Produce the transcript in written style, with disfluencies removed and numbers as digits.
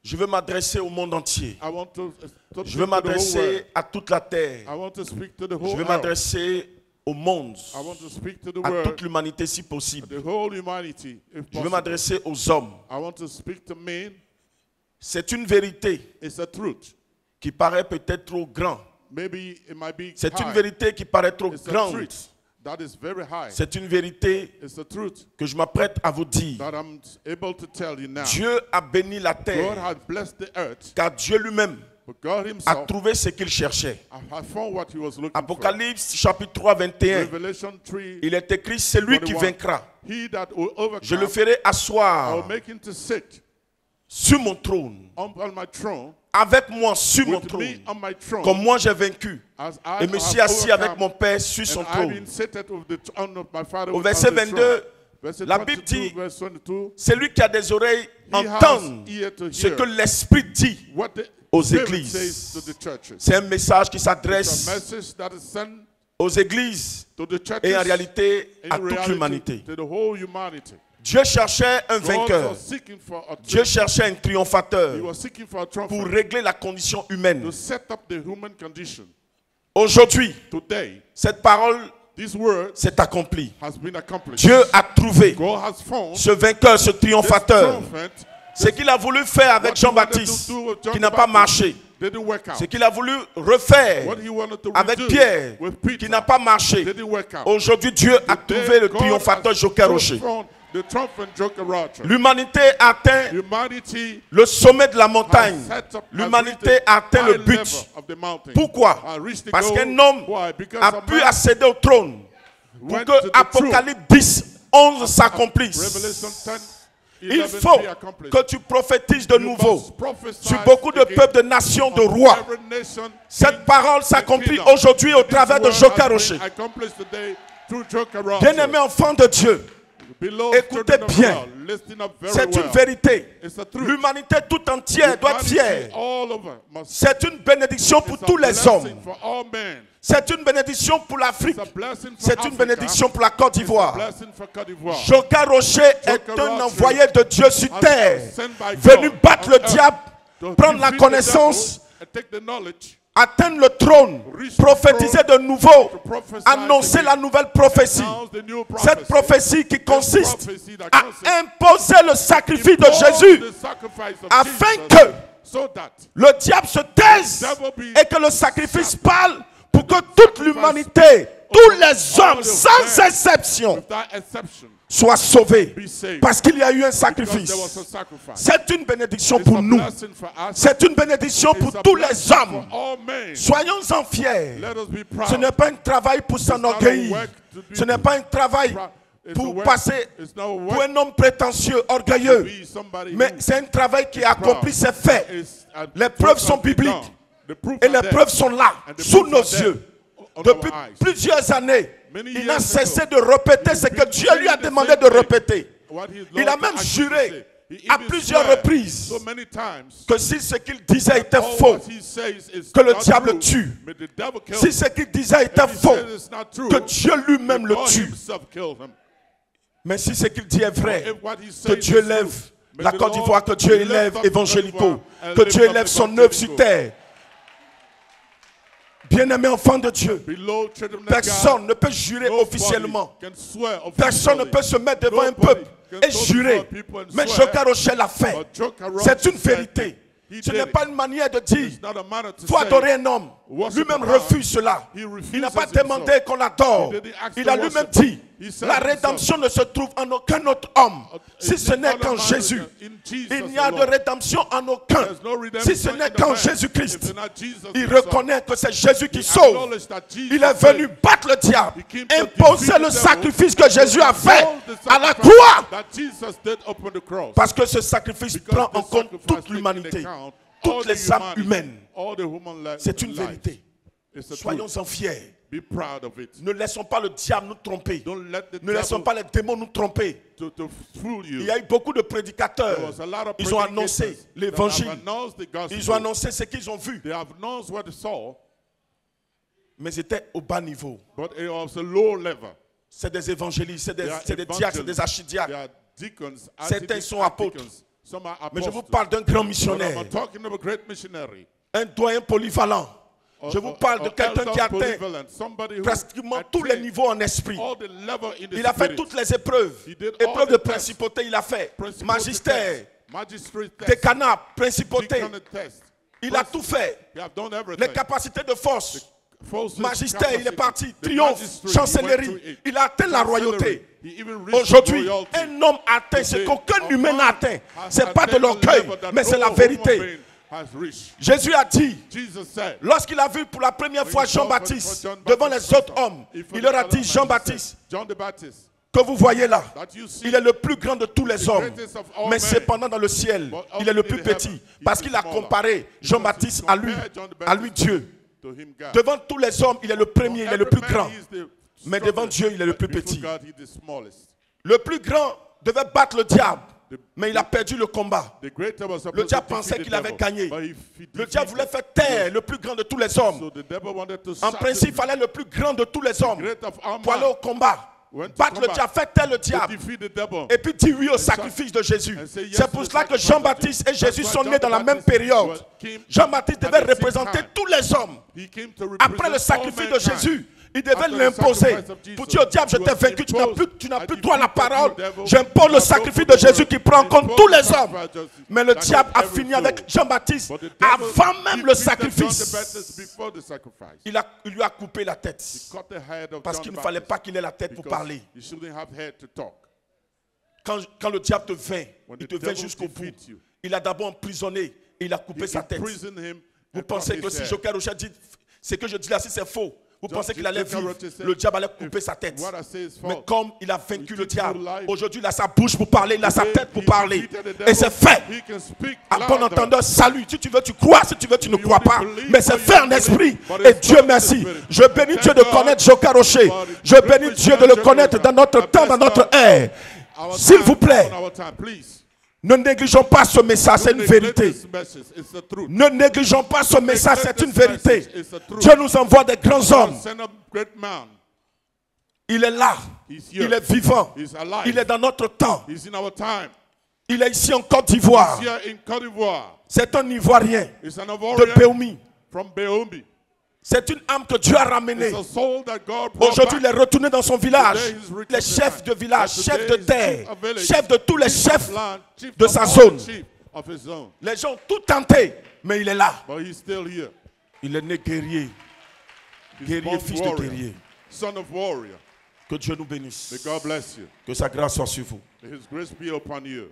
Je veux m'adresser au monde entier. I want to Je veux speak to the whole m'adresser world. à toute la terre. I want to speak to the Je whole veux earth. m'adresser au monde, I want to speak to the à toute world, l'humanité si possible. the whole humanity, if Je veux possible. m'adresser aux hommes. I want to speak to men. C'est une vérité It's a truth. qui paraît peut-être trop grande. Maybe it might be C'est une high. vérité qui paraît trop It's a grande. truth that is very high. C'est une vérité It's a truth que je m'apprête à vous dire. that I'm able to tell you now. Dieu a béni la God terre, has blessed the earth, car Dieu lui-même but God a himself trouvé ce qu'il cherchait. has found what he was looking for. Apocalypse chapitre 3, 21. Revelation 3, Il est écrit, c'est lui qui 21. vaincra. He that will Je le overcome, ferai I will asseoir make him to sit sur mon trône, on my throne, avec moi sur mon with me trône, on my throne, comme moi j'ai vaincu. as I Et me suis have assis avec overcome, mon Père sur son and I've trône. been seated with the throne of my Father Au on verset the 22, throne. Verset la Bible 22, dit, verse 22, celui qui a des oreilles he has entende ear to ce hear que l'Esprit dit what the aux Spirit églises. says to the churches. C'est un message qui It's a s'adresse message that is sent aux églises to the churches, et en réalité in à toute reality, l'humanité. to the whole humanity. Dieu cherchait un God vainqueur. was seeking for a Dieu triumph. cherchait un He triomphateur was seeking for a pour triumph régler la condition humaine. to set up the human condition. Aujourd'hui, Today, cette parole this word s'est accomplie. has been accomplished. Dieu a trouvé God has found ce vainqueur, ce this triomphateur. triumphant. Ce qu'il a voulu faire avec What he wanted Jean-Baptiste, to do with John qui n'a the pas Baptist marché. didn't work out. Ce qu'il a voulu refaire What he wanted to avec redo Pierre, with Peter qui n'a pas marché. didn't work out. Aujourd'hui, Dieu a Today, trouvé le God triomphateur has Joker Rocher. found the triumphant Joker Rocher. L'humanité a atteint Humanity le sommet de la montagne. has set up, L'humanité a atteint le but. of the mountain. Pourquoi? Has reached the Parce goal. qu'un homme Why? Because a a pu man accéder au trône pour went que to the Apocalypse 10, 11 s'accomplisse. Revelation 10, Il 11 faut be accomplished. que tu prophétises de You nouveau must prophesy sur beaucoup de again peuples, de nations, de on rois. every nation, Cette king, parole and s'accomplit kingdom. aujourd'hui au This travers de word Joker has Rocher. been accomplished today through Joker Rocher. Bien-aimés enfants de Dieu, Beloved écoutez children of bien. God, listen up very c'est well. une vérité. It's a truth. L'humanité tout entière doit être Humanity fière. all over must- C'est une bénédiction pour it's a tous les blessing hommes. for all men. C'est une bénédiction pour l'Afrique. It's a blessing for C'est une Africa. bénédiction pour la Côte It's a d'Ivoire. blessing for Côte d'Ivoire. Joker Rocher est Joker un Rocher envoyé de Dieu sur has terre, been sent by venu God battre on le earth diable, to prendre la defeat the connaissance, devil and take the knowledge, atteindre le trône, reach the prophétiser throne, de nouveau, to prophesy annoncer again, la nouvelle prophétie. announce the new Cette prophétie qui consiste prophecy that à consists imposer le sacrifice de impose Jésus the sacrifice of afin Jesus, que so that le diable se taise devil be et que le sacrifice parle pour que toute l'humanité, tous les hommes, sans exception, without exception soient sauvés. be saved. Parce qu'il y a eu un Because sacrifice. there was a sacrifice. C'est une bénédiction It's pour a nous. blessing for us. C'est une bénédiction It's pour a tous les blessing hommes. for all men. Soyons-en fiers. Let us be proud. Ce n'est pas un travail pour s'enorgueillir. work to be Ce n'est pas un travail It's a pour work- passer it's not a work pour un homme prétentieux, to orgueilleux. be somebody Mais who c'est un travail qui est accompli, c'est fait. is a Les proof preuves sont has been bibliques. done. The proof Et are les there. preuves sont là, And the sous proof nos are there yeux. on Depuis our eyes. plusieurs années, Many il years n'a ago, cessé de répéter ce que Dieu lui a saying the demandé same de thing. répéter. What his Il Lord a même asked him to juré say. He à even plusieurs swear reprises so many times que si ce qu'il disait était all faux, what he says is que le not diable true, tue. may the devil kill si him. ce qu'il disait était If he faux, says it's not true, que Dieu lui-même may le God tue. himself kill him. Mais si ce qu'il dit est vrai, If what he que says Dieu is true, lève may la the Côte d'Ivoire, que Lord Dieu lift élève up Évangélico, Côte d'Ivoire que and Dieu lift up élève son œuvre sur Évangélico. terre. Bien-aimés enfants de Dieu, Below children of personne God, ne peut jurer nobody officiellement. can swear Personne ne officially. peut se mettre devant un Nobody peuple can et go jurer. before people and Mais swear. Joker Rocher l'a fait. But Joker Rocher C'est une said vérité. he Ce did n'est it. pas une manière de dire It's not a manner to faut say, adorer un homme. worship Lui-même a man. refuse cela. He refuses Il n'a pas himself. demandé qu'on l'adore. He didn't ask Il to a lui-même worship. dit He said la himself. rédemption ne se trouve en aucun autre homme. Si It's ce n'est not a qu'en man Jésus. in Jesus Il n'y a de alone. rédemption en aucun. There's no redemption Si ce in n'est the qu'en man. Jésus-Christ. If it's not Jesus Il himself. reconnaît que c'est Jésus qui He sauve. acknowledged that Jesus Il est venu battre le diable, He came to imposer defeat le the sacrifice devil, que Jésus a fait Behold the à la sacrifice croix. that Jesus did upon the cross. Parce que ce sacrifice Because prend the en compte sacrifice toute taking l'humanité, into account toutes all the les âmes humanity, humaines. all the human C'est une lives. vérité. It's a truth. Soyons-en fiers. Be proud of it. Ne laissons pas le diable nous tromper. Don't let the Ne laissons devil pas les démons nous tromper. to fool you. Il y a eu beaucoup de prédicateurs. There was a lot of Ils ont annoncé predicators that l'évangile. have announced the gospel. Ils ont annoncé ce qu'ils ont vu. They have announced what they saw, Mais c'était au bas niveau. but it was a low level. C'est des évangélistes, c'est They are des diacres, c'est des evangelists. archidiacres. They are deacons, Certains sont apôtres. Some are Mais je vous apostles. parle d'un grand But missionnaire, I'm talking of a great missionary. un doyen polyvalent. Je vous parle de quelqu'un qui a atteint polyvalent. Somebody who pratiquement tous les attained niveaux en esprit. all the level in the Il a fait spirit. toutes les épreuves. He did all Épreuves the de tests. principauté, il a fait. Principal Magistère, test, magistrate test, décanat, principauté. deaconate test. Il a tout fait. He have done everything. Les capacités de force. Forces, Magistère, il est capacity, parti. the Triomphe, magistrate, he went chancellerie. through it. Il a atteint la royauté. He even reached Aujourd'hui, royalty. un homme atteint ce qu'aucun humain n'a atteint. Has Ce n'est pas de attained a l'orgueil, level that mais c'est no la human vérité. being has reached. Jésus a dit, Jesus said, lorsqu'il a vu pour la première fois Jean-Baptiste devant les autres hommes, il leur a dit, Jean-Baptiste, John the Baptist, que vous voyez là, that you see, il est le plus grand de tous les hommes. greatest of all Mais men. cependant dans le ciel, But il est le up plus in heaven, petit. he Parce is qu'il a smaller. comparé Jean-Baptiste à lui, Compared John the à lui Baptist Dieu. to him, God. Devant tous les hommes, il est le premier, il est le plus Every man, grand. he is the Mais devant strongest, Dieu, il est le but plus before petit. God, he is the smallest. Le plus grand devait battre le diable, mais il a perdu le combat. The greater was Le supposed diable to pensait defeat qu'il the avait devil, gagné. but he Le diable voulait defeated. faire taire le plus grand de tous les hommes. So the devil wanted to En shatter principe, il fallait le plus grand de tous les hommes great of all pour aller men au combat. went to Battre le combat diable, faire taire le to diable. defeat the devil. Et puis dire oui au sacrifice de Jésus. and say yes C'est pour to the cela que sacrifice Jean-Baptiste of et Jesus. Jésus That's sont why nés dans la John même Baptist période. came Jean-Baptiste at devait the same représenter time. tous les hommes. He came to Après le represent all sacrifice de mankind. Jésus, il devait After the l'imposer. sacrifice of Jesus, Pour dire au diable, je he t'ai was vaincu, tu imposed. n'as I plus toi la defeated parole. you, devil. J'impose le You sacrifice have de no Jésus qui prend en compte tous les hommes. Mais le That diable a every fini soul. avec Jean-Baptiste But the devil avant même le defeated John the sacrifice. Baptist before the sacrifice. Il lui a coupé la tête. He cut the head of Parce John qu'il ne the fallait Baptist pas qu'il ait la tête pour because parler. you shouldn't have head to talk. Quand le diable te vainc, When il the te vainc devil jusqu'au bout. defeats you, Il a d'abord emprisonné et il a coupé he sa tête. imprisoned him Vous and pensez cut que his si head. Joker Rocher dit ce que je dis là, si c'est faux, vous pensez qu'il allait Joker vivre, Rocher said, le diable allait couper sa tête. What I say is Mais false. comme il a vaincu He le took diable, your life. aujourd'hui il a sa bouche pour parler, il a sa Today, tête pour he parler. defeated the Et devil. c'est fait. He can speak À bon louder. entendeur, salut. Si tu veux, tu crois. Si tu veux, tu ne You crois pas. believe Mais c'est or you fait en don't esprit. believe, but Et it's Dieu not in merci. the spirit. Je bénis Thank Dieu de God connaître Joker Rocher. for Je the bénis privilege Dieu of de le Joker connaître Rocher. dans notre I temps, bless dans notre God. ère. Our S'il time, vous plaît, on our time, please. ne négligeons pas ce message, c'est une Don't neglect vérité. this message. It's the truth. Ne négligeons pas ce message, c'est une vérité. It's the truth. Dieu nous envoie des grands God hommes. send a great man. Il est là. He's here. Il est vivant. He's alive. Il est dans notre temps. He's in our time. Il est ici en Côte d'Ivoire. He's here in Côte d'Ivoire. C'est un Ivoirien It's an de Ivorian Béoumi. from Beombi. C'est une âme que Dieu a ramenée. It's a soul that God brought Aujourd'hui, il back. est retourné dans son village. Today he's returned Les to chefs the de village, land. chefs de Today he's terre, chief of village, chefs de tous les chief of chefs land, chief de of sa all zone. the chief of his zone. Les gens ont tout tenté, mais il est là. But he's still here. Il est né guerrier. He's Guerrier, born fils de warrior, guerrier. son of warrior. Que Dieu nous bénisse. May God bless you. Que sa grâce soit sur vous. May his grace be upon you.